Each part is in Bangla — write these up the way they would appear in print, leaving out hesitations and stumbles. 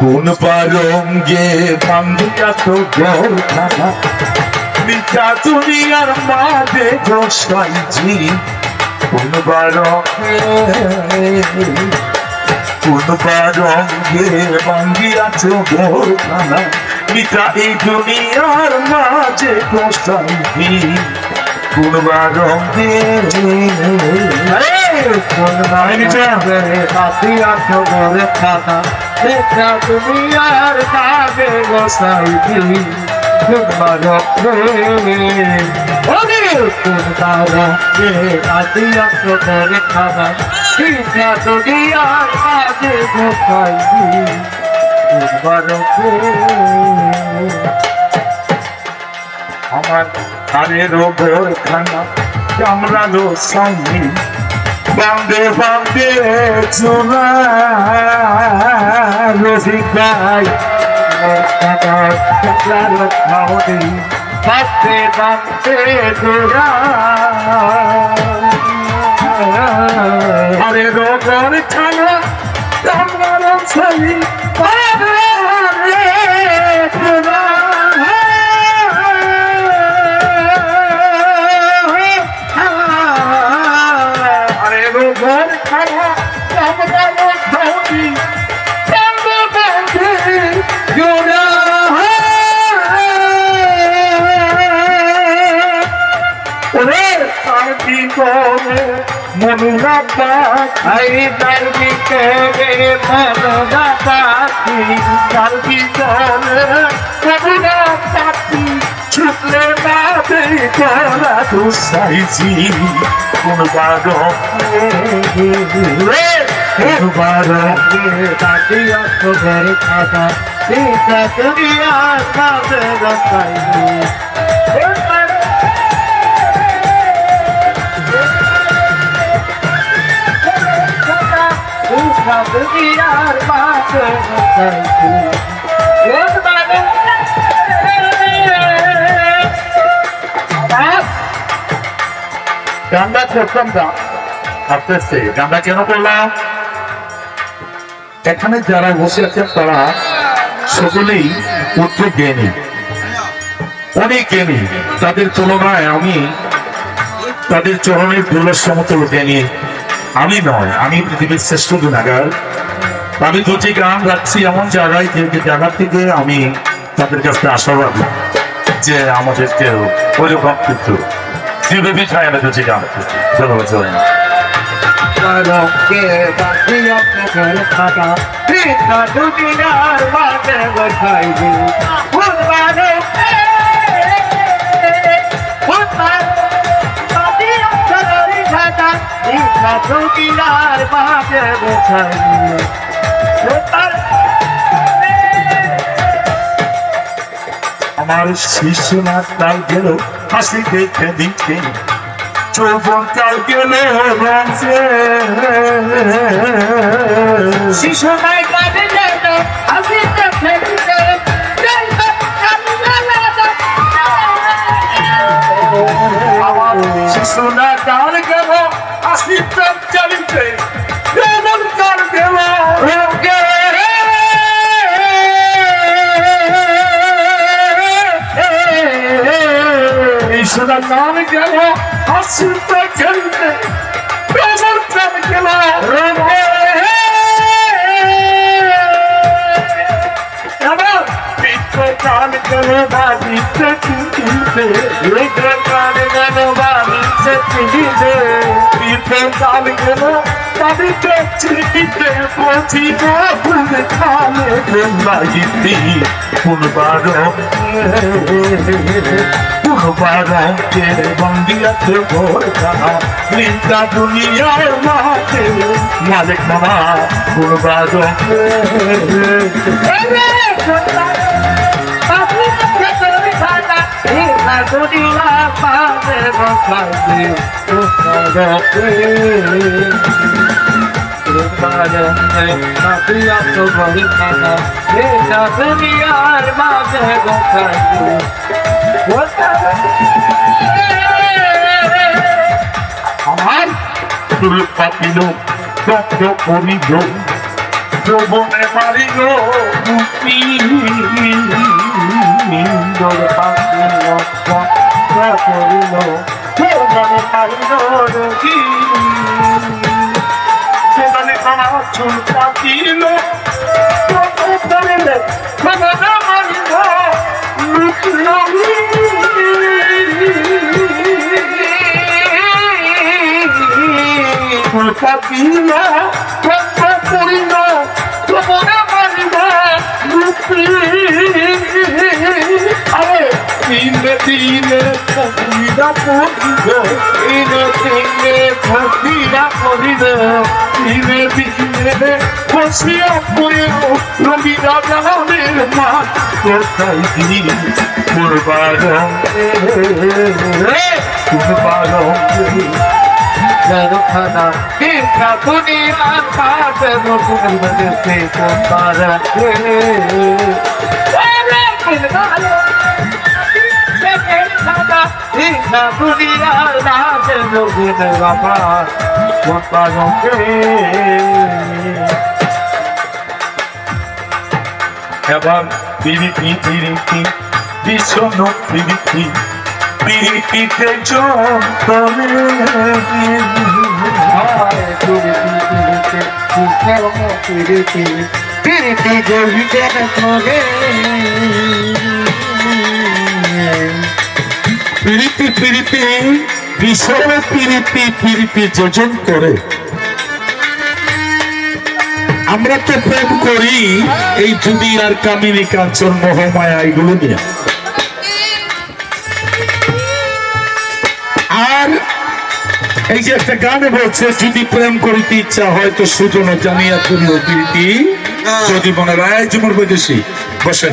কোন পারঙ্গে বান্ধিয়া তো গোরখানা মিঠা দুনিয়ার মাঝে বসাইছি কোন পারঙ্গে বান্ধিয়াছ গোরখানা মিঠা এই দুনিয়ার মাঝে বসাইছি কোন পারঙ্গে কোন বান্ধিয়াছ গোরখানা মিঠা দুনিয়ার মাঝে বসাইছি কোন বারঙ্গে কোন বারঙ্গে বান্ধিয়াছ গোরখানা মিঠা দুনিয়ার মাঝে বসাইছি কোন বারঙ্গে আমার ঘরের গোরখানা কামড়ালো সঙ্গে বান্দে বান্দে চোরা রসিকাই বাঁধতে বাঁধতে চোরা ঘরের গোরখানা কামড়ালো সঙ্গে মনুরা পাখি তার ভিতরে মনুরা পাখি তার ভিতরে মনুরা পাখি ছুটলে বাদে করা দুসাইছি কোন বারঙ্গে তাকিয়া তো ঘর খাতা এটা দুনিয়ার মাঝে বসাইছি দুনিয়ার মাঝে বসাইছি গানটা করতাম না আসতেছে গানটা কেন করলাম এখানে যারা বসে আছেন তারা সকলেই উচ্চ জ্ঞানী অনেক জ্ঞানী তাদের তুলনায় আমি তাদের চরণের দুর্লভ সমতল জ্ঞানী আমি নয় আমি পৃথিবীর শ্রেষ্ঠ গুণাগার আমি দুটি গান রাখছি এমন জায়গায় যে জায়গা থেকে আমি তাদের কাছে আশাবাদী যে আমাদেরকে ওইরকম কিন্তু জীবী ছায় না দুটি গান ধন্যবাদ চলেন আমার শিশু না কাল গেল হাসি দেখে দিচ্ছে যৌবন কাল গেল রঙে শিশু নাই কালে গেল হাসি দেখে দিচ্ছে আমার শিশু না কাল গেল হাসি চলিতে যৌবন কাল গেল রঙে সোনা কাল গেল হাসিতে খেলতে প্রেমের প্রেম গেল রঙে এবার বিদ্র কাল গেল বাড়িতে চিনতে বিদ্র কাল গেল বাড়িতে চিনতে বিদ্র কাল গেল বাড়িতে চিনতে পথিব ভুলে খালে লাগিতি ফুলবার বারঙ্গে বান্ধিয়াছে গোরখানা মিঠা দুনিয়ার মাঝে মালিক মামা কোন বারঙ্গে দুনিয়ার মাঝে বসাইছি দুনিয়ার মাঝে বসাইছি আমার পাপিল রক্ত করিল যৌবনে মারিল চুল কাটিল কাটিলা করিল তোমার মারিব আরে দিনে দিনে ফাঁকিরা পড়িল দিনে দিনে ফাঁকিরা পড়িল দিনে দিনে বসিয়া পড়িল রবি রাজানের মা কোথায় দিন পূর্বার Karukana, Hika Kuni Ata, Pedro Kuni Se Kompara, Hika Kuni Ata, Pedro Kuni Rapa, Kompara, Evan, Piriti, Piriti, Visono, Piriti, Piriti, Jokone, Piriti, Piriti, Jokone, Piriti, Piriti, Visono, Piriti, Piriti, যোজন করে আমরা তো প্রেম করি এই দুনিয়ার কামিনী কাঞ্চন মোহমায়া এগুলো নিয়ে আর এই যে একটা গানে বলছে যদি প্রেম করিতে ইচ্ছা হয় তো সুজন জানিয়া করিও প্রীতি যদি মনে রায় জুমর বৈদেশি বসেন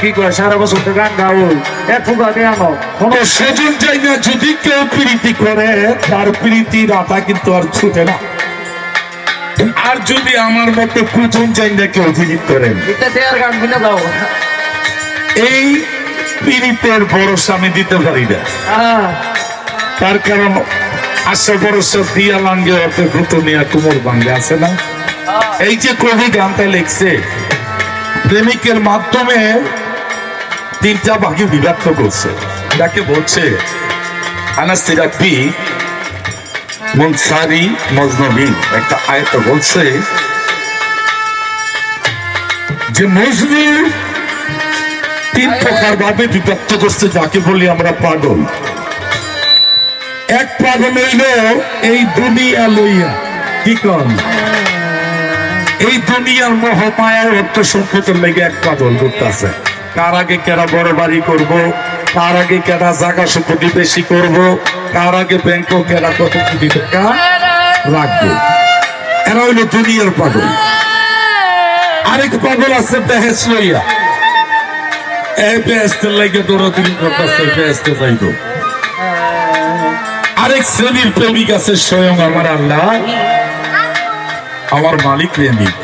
কি করে সারা বছর তো গান গাও একটু গানে আনো কোন সুজন চাই না যদি কেউ প্রীতি করে তার প্রীতির আতা কিন্তু আর ছুটে না আর যদি আমার মতো কুচন চাই না কেউ প্রীতি করেন গান কিনে দাও এই প্রীতের ভরসা আমি দিতে পারি না তার কারণ আশা ভরসা দিয়া লাঙ্গে অত ভূত নিয়ে তুমর বাঙ্গে আছে না এই যে কবি গানটা লিখছে প্রেমিকের মাধ্যমে তিনটা ভাগে বিভক্ত করছে যাকে বলছে আনাস্তিরাপি মনসারি মজনবী একটা আয়ত বলছে যে মজনু তিন প্রকার ভাবে বিভক্ত করছে যাকে বলি আমরা পাগল এক পাগল হইল এই দুনিয়া লইয়া কি কন এই দুনিয়ার মোহমায়ার অর্থ সম্পদের লেগে এক পাগল করতেছে কার আগে কেনা বড় বাড়ি করব কার আগে কেনা জায়গা সম্পত্তি বেশি করব কার আগে ব্যাংক কেনা কত কোটি টাকা রাখবো এরা হইল দুনিয়ার পাগল আরেক পাগল আছে বেহেস লইয়া এই বেহেস্তের লেগে দৌড়াদৌড়ি করতেছে বেহেস্তে যাইব আরেক শ্রেণীর প্রেমিক আছে স্বয়ং আমার আল্লাহ আমার মালিক প্রেমিক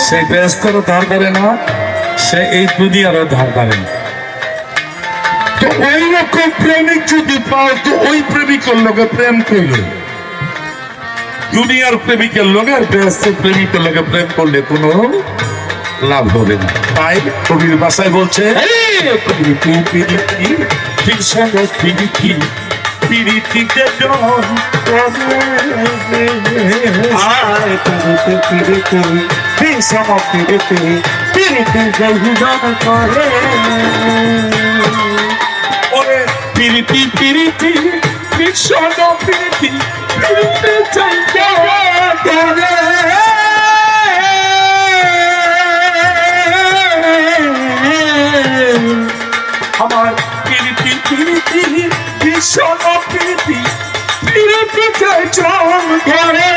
সে ব্যস্তরও ধার করে না সে এই দুনিয়ারও ধার করে না তো ওই রকম প্রেমিক যদি পাও তো ওই প্রেমিকের লোকে প্রেম করল দুনিয়ার প্রেমিকের লোকে আর ব্যস্ত প্রেমিকের লোকে প্রেম করলে কোনো লাভ হবে না তাই কবির ভাষায় বলছে পিরিতিতে জন আয় পিরিতি পিরিতি বিষম পিরিতি পিরিতি জন করে ওরে পিরিতি পিরিতি বিষম পিরিতি পিরিতি জন করে আমার পিরিতি পিরিতি ভীষণ প্রীতি প্রীতিতে জন করে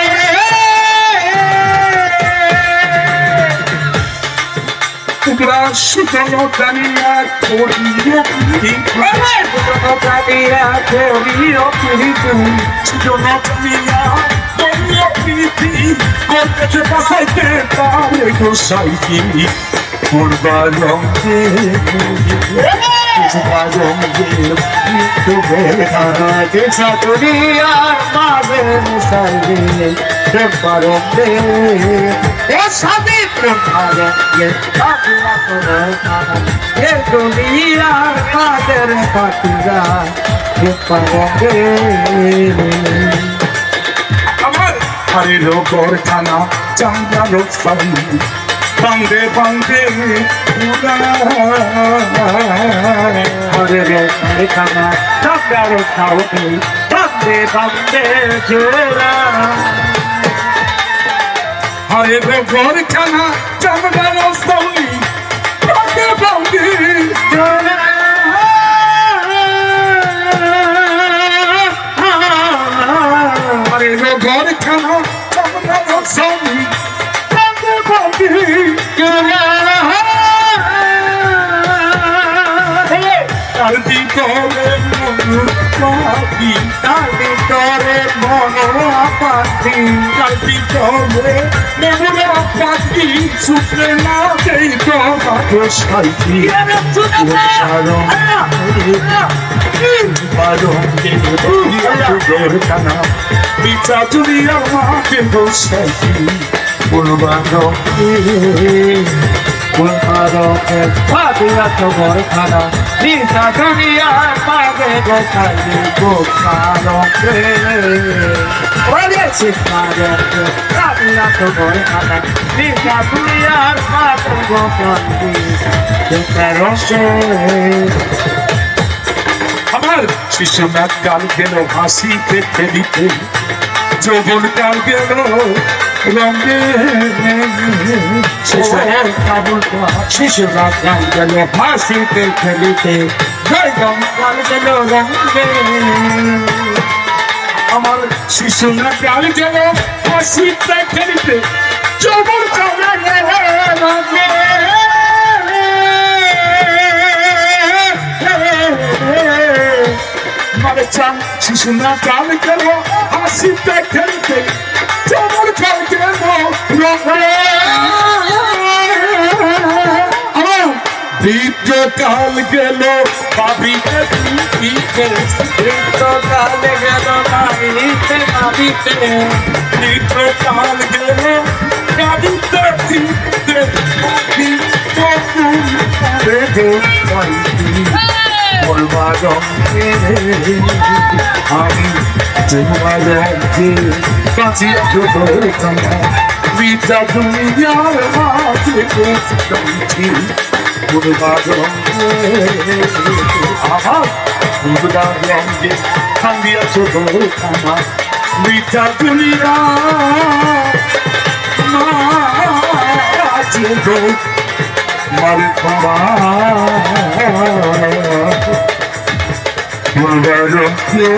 তোমরা সুতন জানিয়া করিও প্রীতি জানিয়া করিও প্রীতি সুতন জানিয়া করিও প্রীতি করতে বসাইতে পারে গোসাইকে পূর্বা রঙে দেশা দুনিয়ার মাঝে মিশাইলে প্রেম পারবে এ স্বামী প্রেম পারবে এ দুনিয়ার কাদের পাখিরা প্রেম পারবে আমার হারির গোরখানা চাঙ্গালো সারি বান্দে বান্দে হরে রে খানা চাঙ্গালো সারি বান্দে বান্দে জোড়া হারির গোরখানা চাঙ্গালো সারি বান্দে বান্দে জোড়া হারির গোরখানা চাঙ্গালো সারি বান্দে বান্দে তার ভিতরে মন পাখি তার ভিতরে মনোরা পাখি তার ভিতরে মন পাখি শুকরে না দেই তোমাকে সাইকি বিচা তুমি আমাকে বসাইকি বলবানো ভাবিয়া তো ঘর খানা নিশা দুনিয়ার পাবে গোসাইলে গোসানো ভাবিয়া তো ঘর খানা নিশা দুনিয়ার পাবে গোসাইলে আমার শিশুনাথ কাল গেল হাসিতে খেলিতে যৌবন কাল গেল রঙে শিশুরা গান গেল হাসিতে খেলিতে জয়গম কাল গেল রঙে আমার শিশুনাথ কাল গেল হাসিতে খেলিতে যৌবন কাল গেল রঙে মারে চান শিশুনাথ কাল গেল হাসিতে খেলিতে যৌবন কাল গেল রঙে দীর্ঘকাল গেল ভাবিতে কাল গেল নাইতে ভাবিতে দীর্ঘকাল গেল ভাবিতে বলবা রঙে আমি তোমার রঙে কাছে বিচা দুনিয়ার মাঝে বসছি পূর্বার রঙে আমার পূর্বার রঙে কান্দিয়াছ আমার বিচা দুনিয়া মাঝে মার পূর্বার রঙে